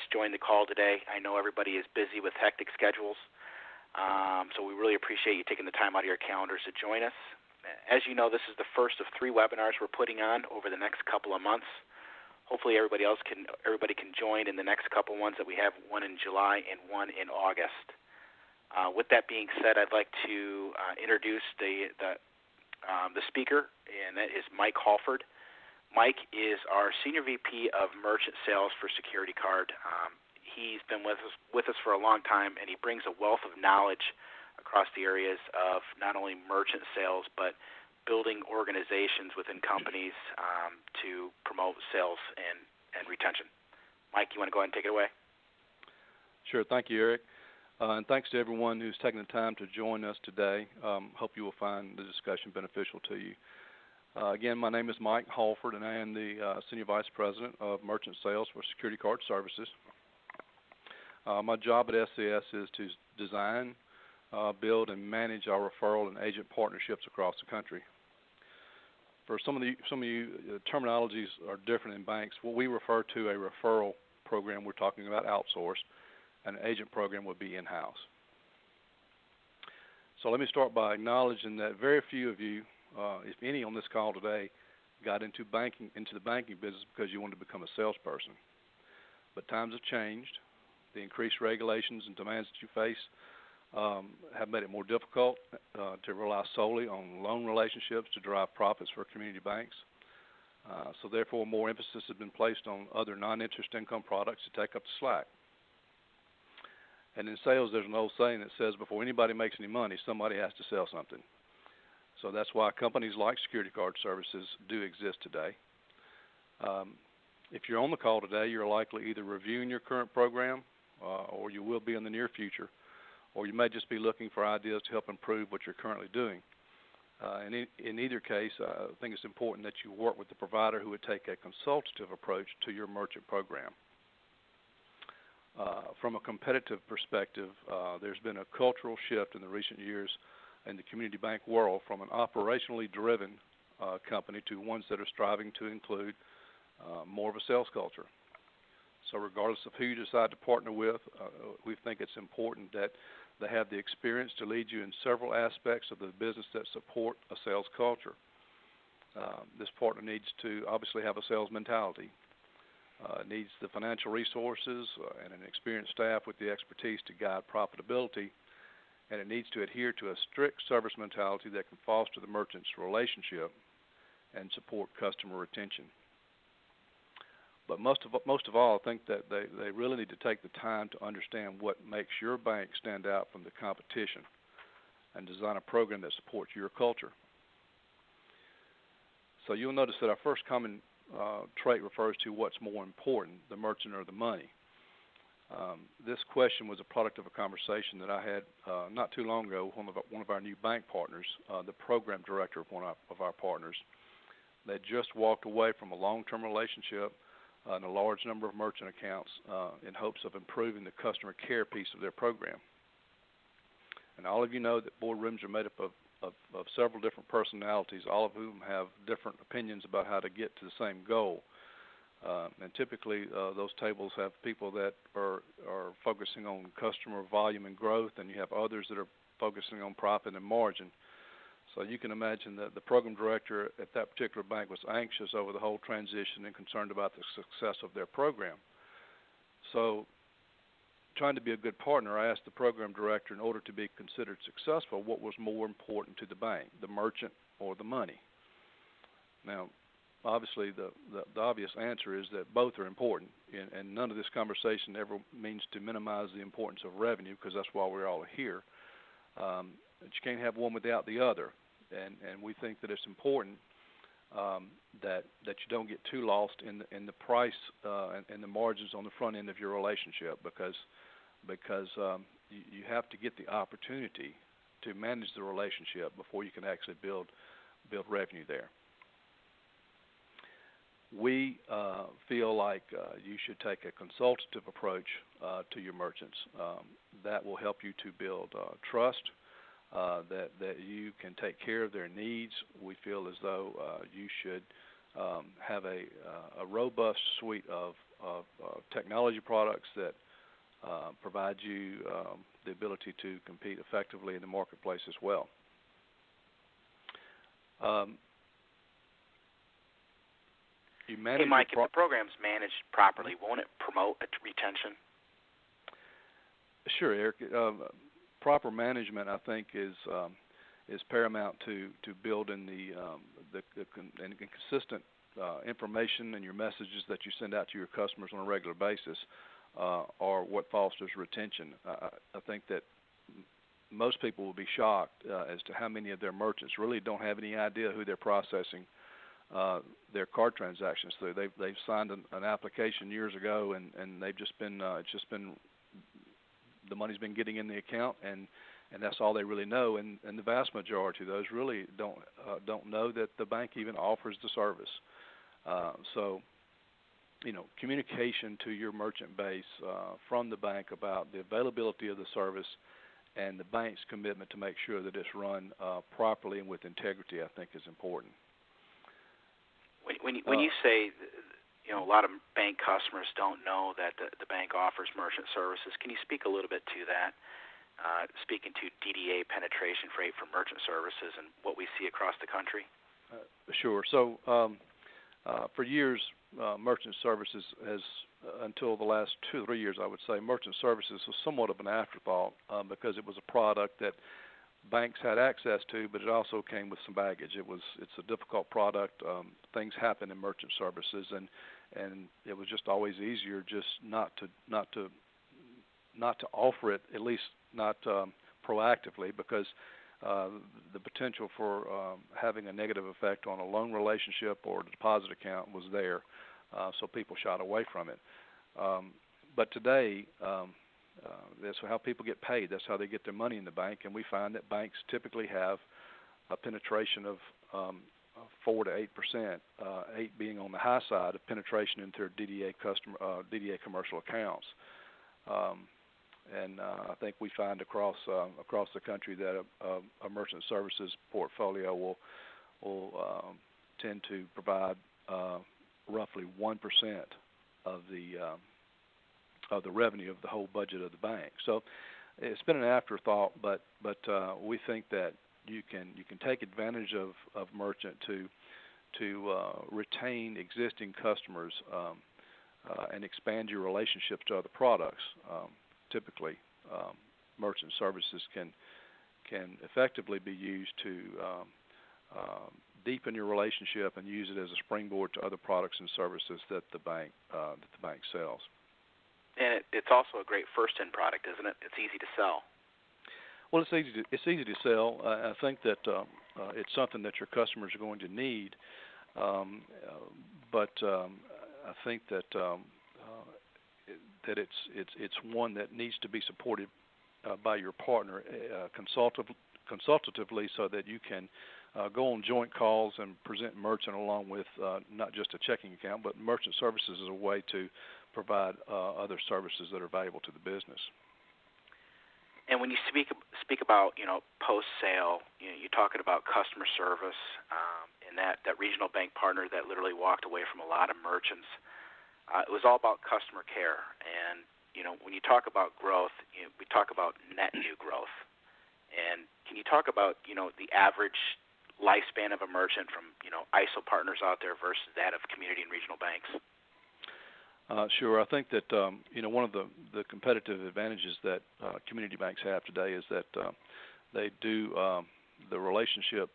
that's joined the call today. I know everybody is busy with hectic schedules, so we really appreciate you taking the time out of your calendars to join us. As you know, this is the first of 3 webinars we're putting on over the next couple of months. Hopefully everybody can join in the next couple ones that we have, one in July and one in August. With that being said, I'd like to introduce the speaker, and that is Mike Halford. Mike is our Senior VP of Merchant Sales for Security Card. He's been with us for a long time, and he brings a wealth of knowledge across the areas of not only merchant sales, but building organizations within companies to promote sales and retention. Mike, you want to go ahead and take it away? Sure. Thank you, Eric. And thanks to everyone who's taken the time to join us today. Hope you will find the discussion beneficial to you. Again, my name is Mike Halford, and I am the Senior Vice President of Merchant Sales for Security Card Services. My job at SCS is to design, build, and manage our referral and agent partnerships across the country. For some of you, terminologies are different in banks. What we refer to a referral program, we're talking about outsourced, and an agent program would be in-house. So let me start by acknowledging that very few of you, if any on this call today, got into the banking business because you wanted to become a salesperson. But times have changed. The increased regulations and demands that you face have made it more difficult to rely solely on loan relationships to drive profits for community banks. So therefore, more emphasis has been placed on other non-interest income products to take up the slack. And in sales, there's an old saying that says, before anybody makes any money, somebody has to sell something. So that's why companies like Security Card Services do exist today. If you're on the call today, you're likely either reviewing your current program, or you will be in the near future, or you may just be looking for ideas to help improve what you're currently doing. In either case, I think it's important that you work with the provider who would take a consultative approach to your merchant program. From a competitive perspective, there's been a cultural shift in the recent years in the community bank world from an operationally driven company to ones that are striving to include more of a sales culture. So regardless of who you decide to partner with, we think it's important that they have the experience to lead you in several aspects of the business that support a sales culture. This partner needs to obviously have a sales mentality. Needs the financial resources and an experienced staff with the expertise to guide profitability, and it needs to adhere to a strict service mentality that can foster the merchant's relationship and support customer retention. But most of all, I think that they really need to take the time to understand what makes your bank stand out from the competition and design a program that supports your culture. So you'll notice that our first common trait refers to what's more important, the merchant or the money. This question was a product of a conversation that I had not too long ago with one of our new bank partners, the program director of one of our partners. They just walked away from a long-term relationship and a large number of merchant accounts in hopes of improving the customer care piece of their program. And all of you know that boardrooms are made up of several different personalities, all of whom have different opinions about how to get to the same goal. And typically those tables have people that are focusing on customer volume and growth, and you have others that are focusing on profit and margin. So you can imagine that the program director at that particular bank was anxious over the whole transition and concerned about the success of their program. So trying to be a good partner, I asked the program director, in order to be considered successful, what was more important to the bank, the merchant or the money? Now, obviously, the obvious answer is that both are important, and none of this conversation ever means to minimize the importance of revenue, because that's why we're all here. But you can't have one without the other, and we think that it's important that you don't get too lost in the price and the margins on the front end of your relationship, because you have to get the opportunity to manage the relationship before you can actually build revenue there. We feel like you should take a consultative approach to your merchants. That will help you to build trust, that you can take care of their needs. We feel as though you should have a robust suite of technology products that provide you the ability to compete effectively in the marketplace as well. You manage hey, Mike, if the program's managed properly, won't it promote retention? Sure, Eric. Proper management, I think, is paramount to building the consistent information and your messages that you send out to your customers on a regular basis are what fosters retention. I think that most people will be shocked as to how many of their merchants really don't have any idea who they're processing their card transactions through. They've signed an application years ago, and they've just been the money's been getting in the account, and that's all they really know. And the vast majority of those really don't know that the bank even offers the service. So, communication to your merchant base from the bank about the availability of the service and the bank's commitment to make sure that it's run properly and with integrity, I think, is important. When you say, a lot of bank customers don't know that the bank offers merchant services, can you speak a little bit to that? Speaking to DDA penetration rate for merchant services and what we see across the country? Sure. So for years, merchant services has, until the last 2 or 3 years, I would say, merchant services was somewhat of an afterthought because it was a product that banks had access to, but it also came with some baggage. It's a difficult product. Things happen in merchant services, and it was just always easier just not to offer it, at least not proactively, because the potential for having a negative effect on a loan relationship or a deposit account was there, so people shied away from it. But today, that's how people get paid. That's how they get their money in the bank, and we find that banks typically have a penetration of 4 to 8%, 8 being on the high side of penetration into their DDA commercial accounts. And I think we find across the country that a merchant services portfolio will tend to provide roughly 1% of the revenue of the whole budget of the bank. So it's been an afterthought, but we think that you can take advantage of merchant to retain existing customers and expand your relationships to other products. Typically, merchant services can effectively be used to deepen your relationship and use it as a springboard to other products and services that the bank sells. And it's also a great first-in product, isn't it? It's easy to sell. Well, it's easy to sell. I think that it's something that your customers are going to need, but I think that that it's one that needs to be supported by your partner consultatively, so that you can go on joint calls and present merchant along with not just a checking account, but merchant services as a way to provide other services that are valuable to the business. And when you speak about post-sale, you're talking about customer service and that regional bank partner that literally walked away from a lot of merchants. It was all about customer care. And when you talk about growth, we talk about net new growth. And can you talk about the average lifespan of a merchant from ISO partners out there versus that of community and regional banks? Sure. I think that one of the competitive advantages that community banks have today is that they do the relationship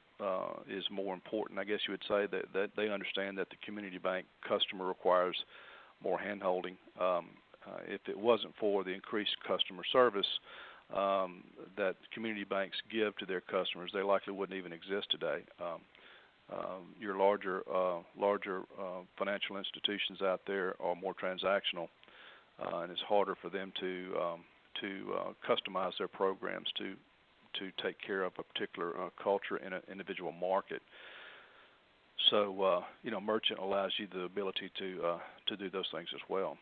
is more important. I guess you would say that they understand that the community bank customer requires more hand-holding. If it wasn't for the increased customer service that community banks give to their customers, they likely wouldn't even exist today. Your larger financial institutions out there are more transactional, and it's harder for them to customize their programs to take care of a particular culture in an individual market. So, merchant allows you the ability to do those things as well.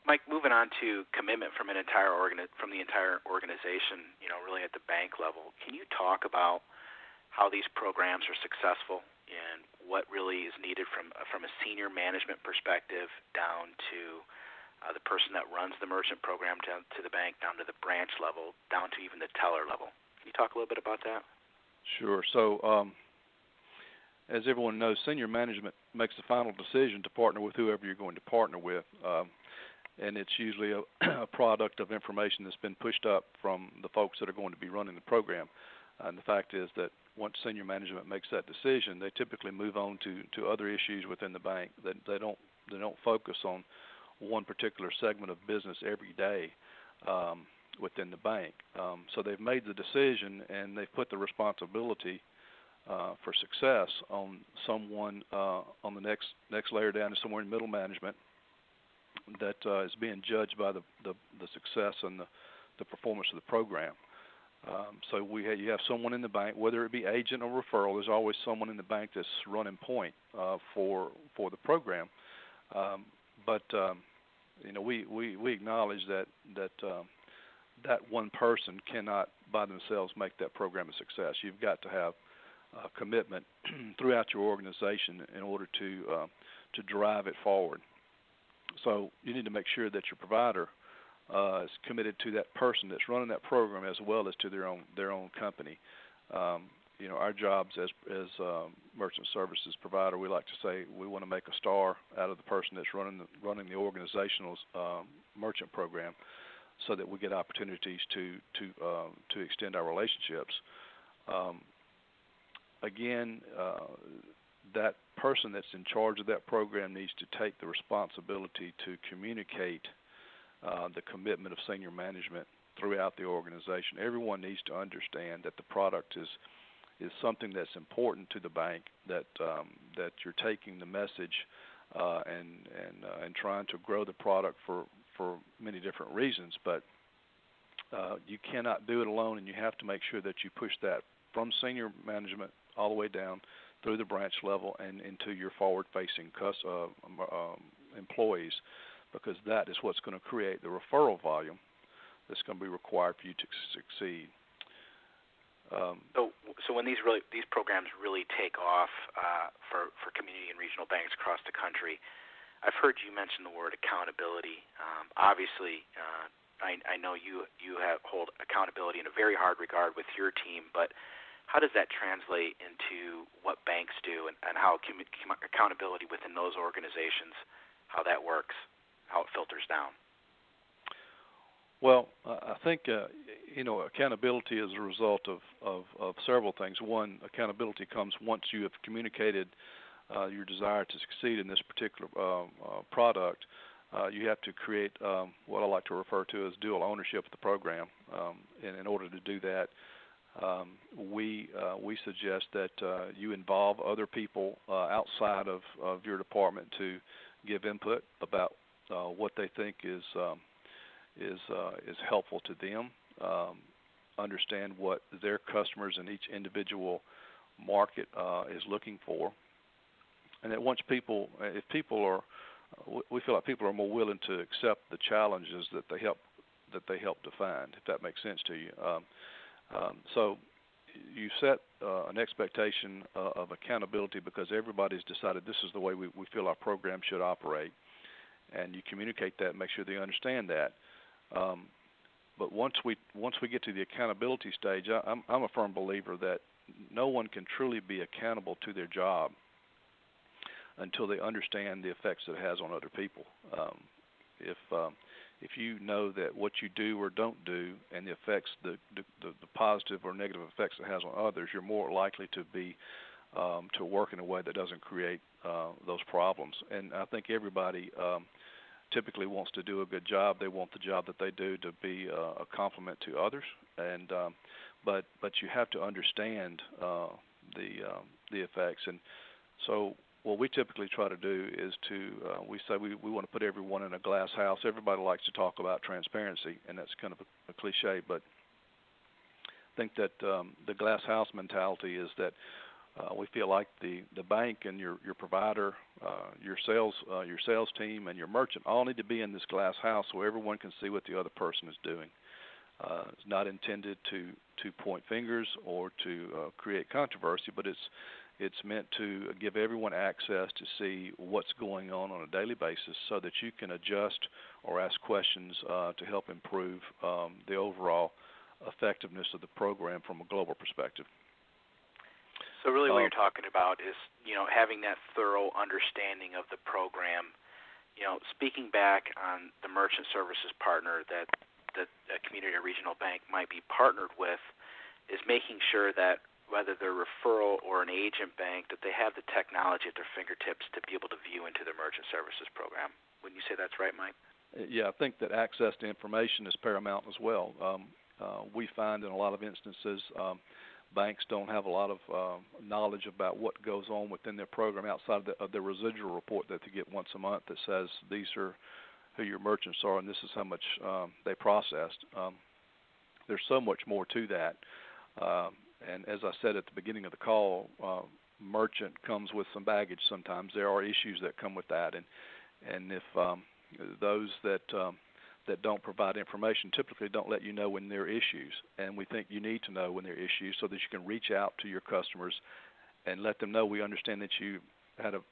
Mike, moving on to commitment from the entire organization, really at the bank level. Can you talk about how these programs are successful and what really is needed from a senior management perspective down to the person that runs the merchant program, down to the bank, down to the branch level, down to even the teller level. Can you talk a little bit about that? Sure. So, as everyone knows, senior management makes the final decision to partner with whoever you're going to partner with, and it's usually a product of information that's been pushed up from the folks that are going to be running the program. And the fact is that once senior management makes that decision, they typically move on to other issues within the bank. They don't focus on one particular segment of business every day within the bank. So they've made the decision, and they've put the responsibility for success on someone on the next layer down, to somewhere in middle management that is being judged by the success and the performance of the program. So you have someone in the bank, whether it be agent or referral. There's always someone in the bank that's running point for the program. But we acknowledge that one person cannot by themselves make that program a success. You've got to have commitment throughout your organization in order to drive it forward. So you need to make sure that your provider is committed to that person that's running that program as well as to their own company. Our jobs as merchant services provider, we like to say we want to make a star out of the person that's running the organizational merchant program, so that we get opportunities to extend our relationships. Again, that person that's in charge of that program needs to take the responsibility to communicate the commitment of senior management throughout the organization. Everyone needs to understand that the product is something that's important to the bank, that you're taking the message and trying to grow the product for many different reasons, but you cannot do it alone, and you have to make sure that you push that from senior management all the way down through the branch level and into your forward-facing employees, because that is what's going to create the referral volume that's going to be required for you to succeed. So when these programs really take off for community and regional banks across the country, I've heard you mention the word accountability. Obviously, I know you hold accountability in a very hard regard with your team, but how does that translate into what banks do and how accountability within those organizations, how that works, how it filters down? Well, I think accountability is a result of several things. One, accountability comes once you have communicated your desire to succeed in this particular product. You have to create what I like to refer to as dual ownership of the program. And in order to do that, we suggest that you involve other people outside of your department to give input about what they think is helpful to them. Understand what their customers in each individual market is looking for, and that we feel like people are more willing to accept the challenges that they help define, if that makes sense to you. So you set an expectation of accountability because everybody's decided this is the way we feel our program should operate, and you communicate that and make sure they understand that. But once we get to the accountability stage, I'm a firm believer that no one can truly be accountable to their job until they understand the effects that it has on other people. If you know that what you do or don't do and the effects, the positive or negative effects it has on others, you're more likely to be to work in a way that doesn't create those problems. And I think everybody typically wants to do a good job. They want the job that they do to be a compliment to others, and but you have to understand the effects. And so what we typically try to do is we say we want to put everyone in a glass house. Everybody likes to talk about transparency, and that's kind of a cliche, but I think that the glass house mentality is that we feel like the bank and your provider, your sales team, and your merchant all need to be in this glass house so everyone can see what the other person is doing. It's not intended to point fingers or to create controversy, but it's It's meant to give everyone access to see what's going on a daily basis so that you can adjust or ask questions to help improve the overall effectiveness of the program from a global perspective. So really what you're talking about is, having that thorough understanding of the program, speaking back on the merchant services partner that a community or regional bank might be partnered with, is making sure that whether they're referral or an agent bank, that they have the technology at their fingertips to be able to view into the merchant services program. Wouldn't you say that's right, Mike? Yeah, I think that access to information is paramount as well. We find in a lot of instances banks don't have a lot of knowledge about what goes on within their program outside of the residual report that they get once a month that says these are who your merchants are and this is how much they processed. There's so much more to that. And as I said at the beginning of the call, merchant comes with some baggage sometimes. There are issues that come with that. And if those that don't provide information typically don't let you know when there are issues. And we think you need to know when there are issues so that you can reach out to your customers and let them know we understand that you had a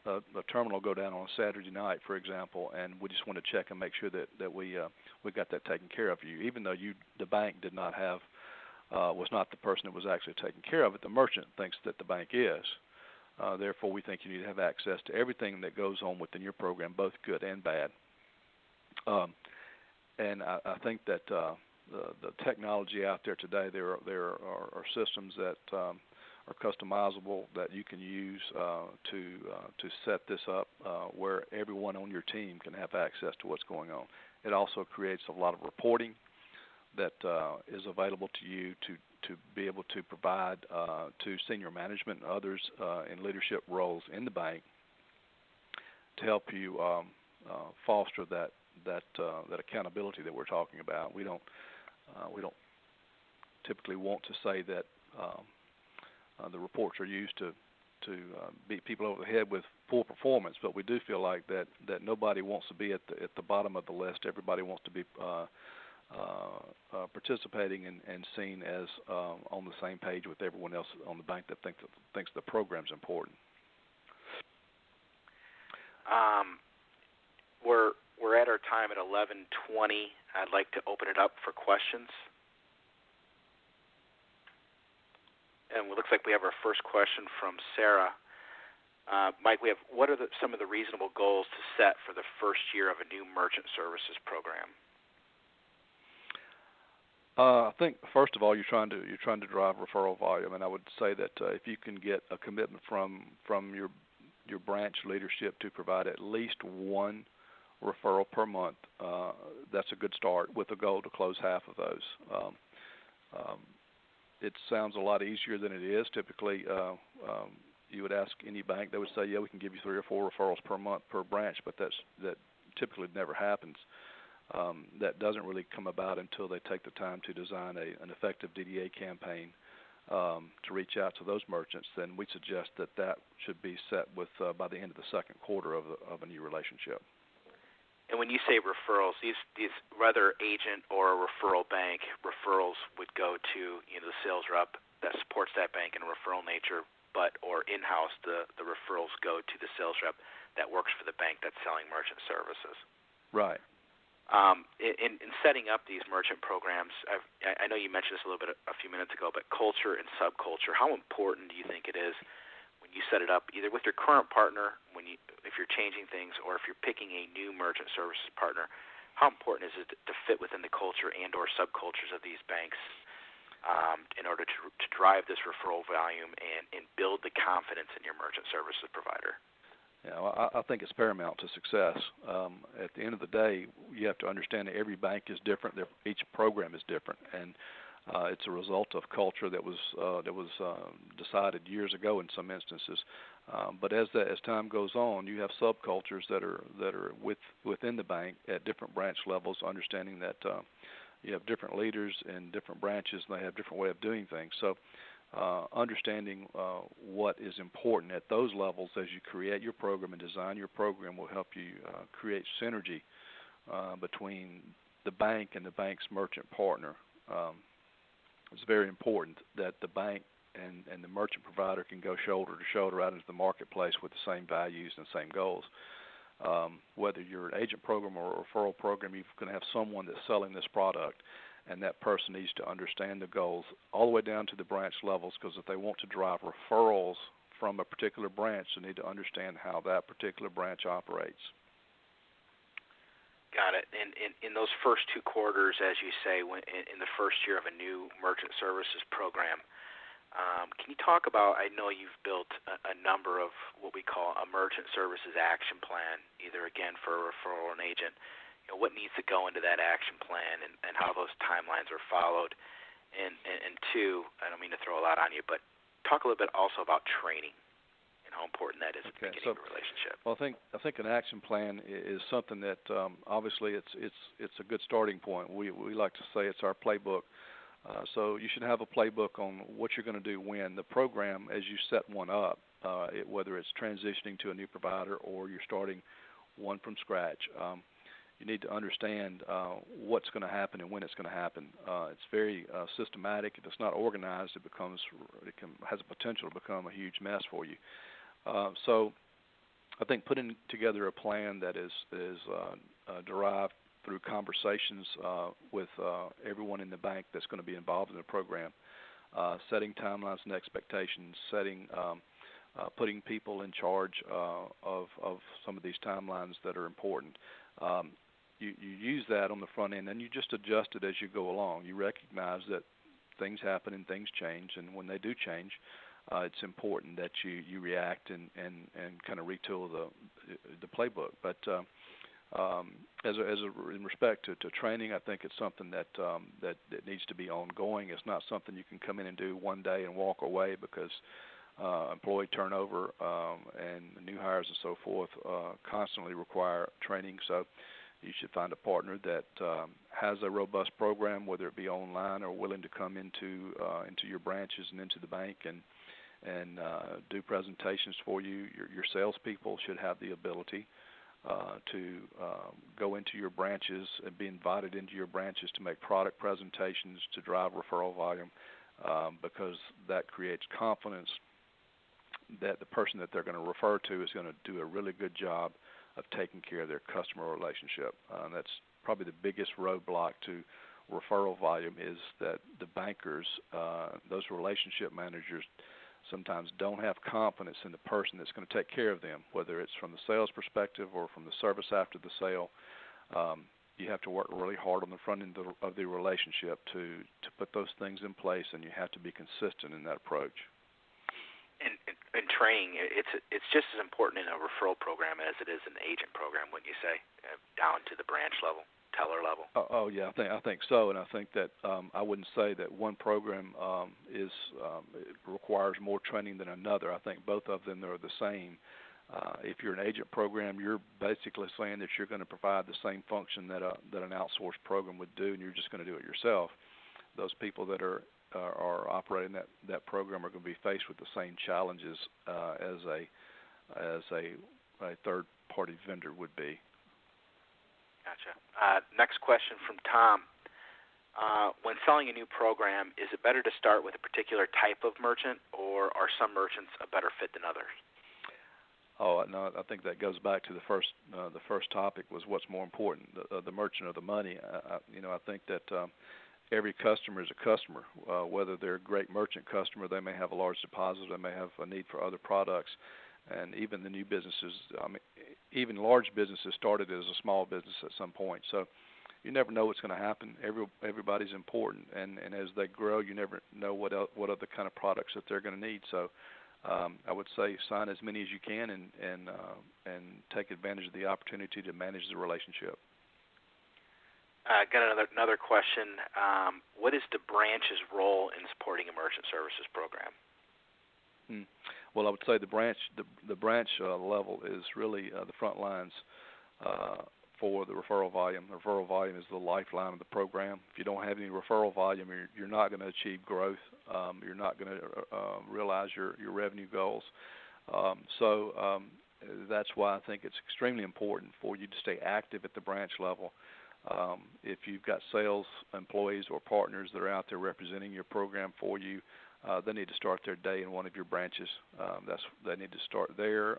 terminal go down on a Saturday night, for example, and we just want to check and make sure that we got that taken care of for you, even though the bank did not have was not the person that was actually taking care of it. The merchant thinks that the bank is. Therefore, we think you need to have access to everything that goes on within your program, both good and bad. And I think that the technology out there today, there are systems that are customizable that you can use to set this up where everyone on your team can have access to what's going on. It also creates a lot of reporting that is available to you to be able to provide to senior management and others in leadership roles in the bank to help you foster that accountability that we're talking about. We don't typically want to say that the reports are used to beat people over the head with poor performance, but we do feel like that nobody wants to be at the bottom of the list. Everybody wants to be participating and seen as on the same page with everyone else on the bank that thinks the program's important. We're at our time at 11:20. I'd like to open it up for questions. And it looks like we have our first question from Sarah. Mike, what are some of the reasonable goals to set for the first year of a new merchant services program? I think first of all you're trying to drive referral volume, and I would say that if you can get a commitment from your branch leadership to provide at least one referral per month, that's a good start with a goal to close half of those. It sounds a lot easier than it is. Typically, you would ask any bank, they would say, yeah, we can give you 3 or 4 referrals per month per branch, but that typically never happens. That doesn't really come about until they take the time to design an effective DDA campaign to reach out to those merchants. Then we suggest that should be set with by the end of the second quarter of a new relationship. And when you say referrals, these whether agent or a referral bank, referrals would go to the sales rep that supports that bank in a referral nature, or in-house the referrals go to the sales rep that works for the bank that's selling merchant services. Right. In setting up these merchant programs, I know you mentioned this a little bit a few minutes ago, but culture and subculture, how important do you think it is when you set it up, either with your current partner, if you're changing things, or if you're picking a new merchant services partner, how important is it to fit within the culture and or subcultures of these banks in order to drive this referral volume and build the confidence in your merchant services provider? Yeah, well, I think it's paramount to success. At the end of the day, you have to understand that every bank is different. Each program is different, and it's a result of culture that was decided years ago in some instances. But as time goes on, you have subcultures that are within the bank at different branch levels, understanding that you have different leaders in different branches and they have different way of doing things. So understanding what is important at those levels as you create your program and design your program will help you create synergy between the bank and the bank's merchant partner. It's very important that the bank and the merchant provider can go shoulder to shoulder out into the marketplace with the same values and same goals. Whether you're an agent program or a referral program, you're going to have someone that's selling this product, and that person needs to understand the goals all the way down to the branch levels, because if they want to drive referrals from a particular branch, they need to understand how that particular branch operates. Got it. And in those first 2 quarters, as you say, in the first year of a new merchant services program, can you talk about, I know you've built a number of what we call a merchant services action plan, either, again, for a referral or an agent. What needs to go into that action plan and how those timelines are followed? And 2, I don't mean to throw a lot on you, but talk a little bit also about training and how important that is at the beginning of a relationship. Well, I think an action plan is something that obviously it's a good starting point. We like to say it's our playbook. So you should have a playbook on what you're going to do when. The program, as you set one up, whether it's transitioning to a new provider or you're starting one from scratch, you need to understand what's going to happen and when it's going to happen. It's very systematic. If it's not organized, it has a potential to become a huge mess for you. So I think putting together a plan that is derived through conversations with everyone in the bank that's going to be involved in the program, setting timelines and expectations, putting people in charge of some of these timelines that are important. You use that on the front end, and you just adjust it as you go along. You recognize that things happen and things change, and when they do change, it's important that you react and kind of retool the playbook. But in respect to training, I think it's something that needs to be ongoing. It's not something you can come in and do one day and walk away, because employee turnover and new hires and so forth constantly require training. So you should find a partner that has a robust program, whether it be online or willing to come into your branches and into the bank and do presentations for you. Your salespeople should have the ability to go into your branches and be invited into your branches to make product presentations to drive referral volume, because that creates confidence that the person that they're going to refer to is going to do a really good job of taking care of their customer relationship. That's probably the biggest roadblock to referral volume, is that the bankers, those relationship managers, sometimes don't have confidence in the person that's going to take care of them, whether it's from the sales perspective or from the service after the sale. You have to work really hard on the front end of the relationship to put those things in place, and you have to be consistent in that approach. And training, it's just as important in a referral program as it is an agent program, wouldn't you say, down to the branch level, teller level? Oh yeah, I think so, and I think that I wouldn't say that one program it requires more training than another. I think both of them are the same. If you're an agent program, you're basically saying that you're going to provide the same function that an outsourced program would do, and you're just going to do it yourself. Those people that are operating that program are going to be faced with the same challenges as a third-party vendor would be. Gotcha. Next question from Tom. When selling a new program, is it better to start with a particular type of merchant, or are some merchants a better fit than others? Oh no, I think that goes back to the first topic, was what's more important, the merchant or the money. I think that every customer is a customer. Whether they're a great merchant customer, they may have a large deposit, they may have a need for other products, and even the new businesses. Even large businesses started as a small business at some point. So you never know what's going to happen. Everybody's important, and as they grow, you never know what other kind of products that they're going to need. So I would say sign as many as you can and take advantage of the opportunity to manage the relationship. Got another question. What is the branch's role in supporting a merchant services program? Well, I would say the branch level is really the front lines for the referral volume. The referral volume is the lifeline of the program. If you don't have any referral volume, you're not going to achieve growth. You're not going to realize your revenue goals. So that's why I think it's extremely important for you to stay active at the branch level. If you've got sales employees or partners that are out there representing your program for you, they need to start their day in one of your branches. They need to start there,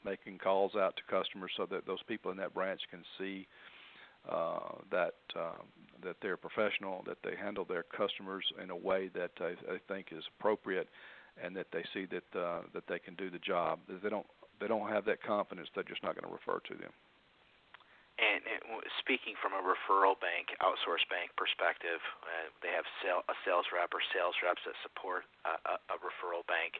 making calls out to customers so that those people in that branch can see that they're professional, that they handle their customers in a way that they think is appropriate, and that they see that they can do the job. If they don't have that confidence, they're just not going to refer to them. And speaking from a referral bank, outsource bank perspective, they have a sales rep or sales reps that support a referral bank.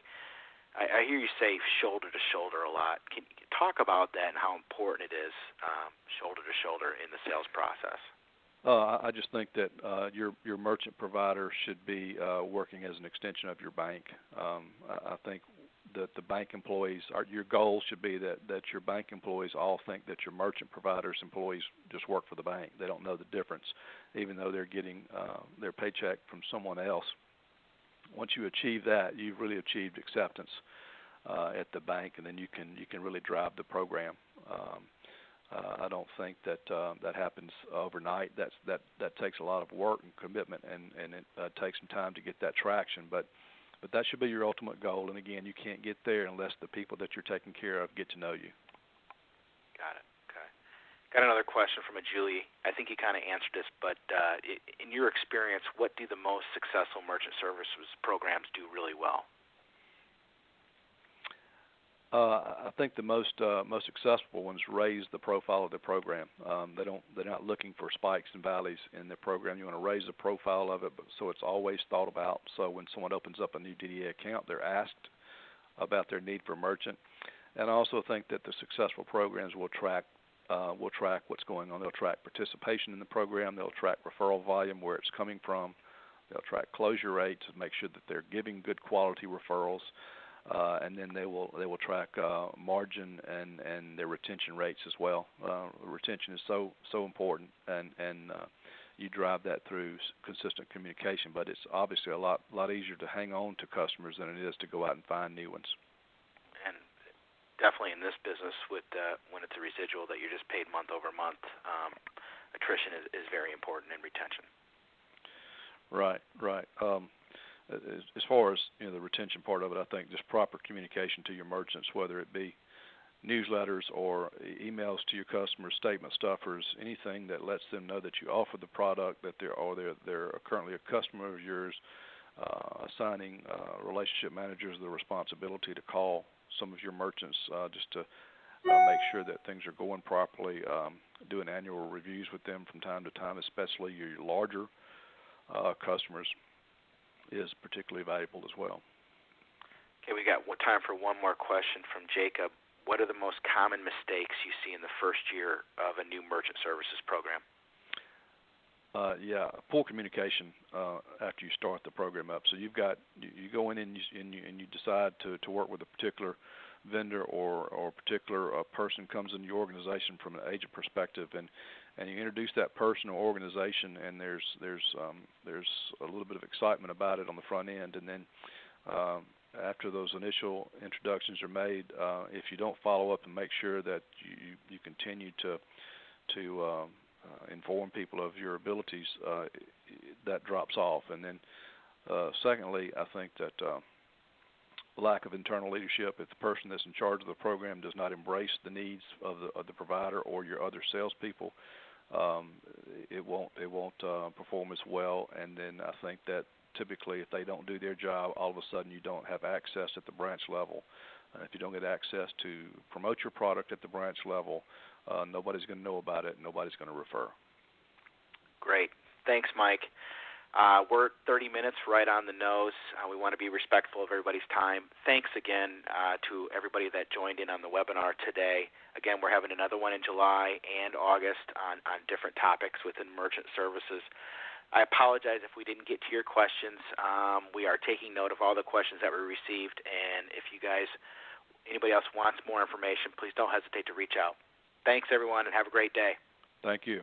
I hear you say shoulder to shoulder a lot. Can you talk about that and how important it is shoulder to shoulder in the sales process? I just think that your merchant provider should be working as an extension of your bank. I think that the bank employees, your goal should be that your bank employees all think that your merchant provider's employees just work for the bank. They don't know the difference, even though they're getting their paycheck from someone else. Once you achieve that, you've really achieved acceptance at the bank, and then you can really drive the program. I don't think that happens overnight. That takes a lot of work and commitment, and it takes some time to get that traction. But that should be your ultimate goal. And again, you can't get there unless the people that you're taking care of get to know you. Got it. Okay. Got another question from a Julie. I think you kind of answered this, but in your experience, what do the most successful merchant services programs do really well? I think the most successful ones raise the profile of the program. They're not looking for spikes and valleys in the program. You want to raise the profile of it, so it's always thought about. So when someone opens up a new DDA account, they're asked about their need for merchant. And I also think that the successful programs will track what's going on. They'll track participation in the program. They'll track referral volume, where it's coming from. They'll track closure rates and make sure that they're giving good quality referrals. And then they will track margin and their retention rates as well. Retention is so important, and you drive that through consistent communication. But it's obviously a lot easier to hang on to customers than it is to go out and find new ones. And definitely in this business, with when it's a residual that you're just paid month over month, attrition is very important in retention. Right. As far as the retention part of it, I think just proper communication to your merchants, whether it be newsletters or emails to your customers, statement stuffers, anything that lets them know that you offer the product, that they're currently a customer of yours, assigning relationship managers the responsibility to call some of your merchants just to make sure that things are going properly, doing annual reviews with them from time to time, especially your larger customers, is particularly valuable as well. Okay, we got time for one more question from Jacob. What are the most common mistakes you see in the first year of a new merchant services program? Poor communication after you start the program up. So you go in and you decide to work with a particular vendor or a particular person comes in your organization from an agent perspective, and you introduce that person or organization, and there's a little bit of excitement about it on the front end, and then after those initial introductions are made, if you don't follow up and make sure that you continue to inform people of your abilities, that drops off. And then secondly, I think that lack of internal leadership. If the person that's in charge of the program does not embrace the needs of the provider or your other salespeople, it won't perform as well. And then I think that typically, if they don't do their job, all of a sudden you don't have access at the branch level. If you don't get access to promote your product at the branch level, nobody's going to know about it, and nobody's going to refer. Great. Thanks, Mike. We're 30 minutes right on the nose. We want to be respectful of everybody's time. Thanks again to everybody that joined in on the webinar today. Again, we're having another one in July and August on different topics within merchant services. I apologize if we didn't get to your questions. We are taking note of all the questions that we received, and if anybody else wants more information, please don't hesitate to reach out. Thanks, everyone, and have a great day. Thank you.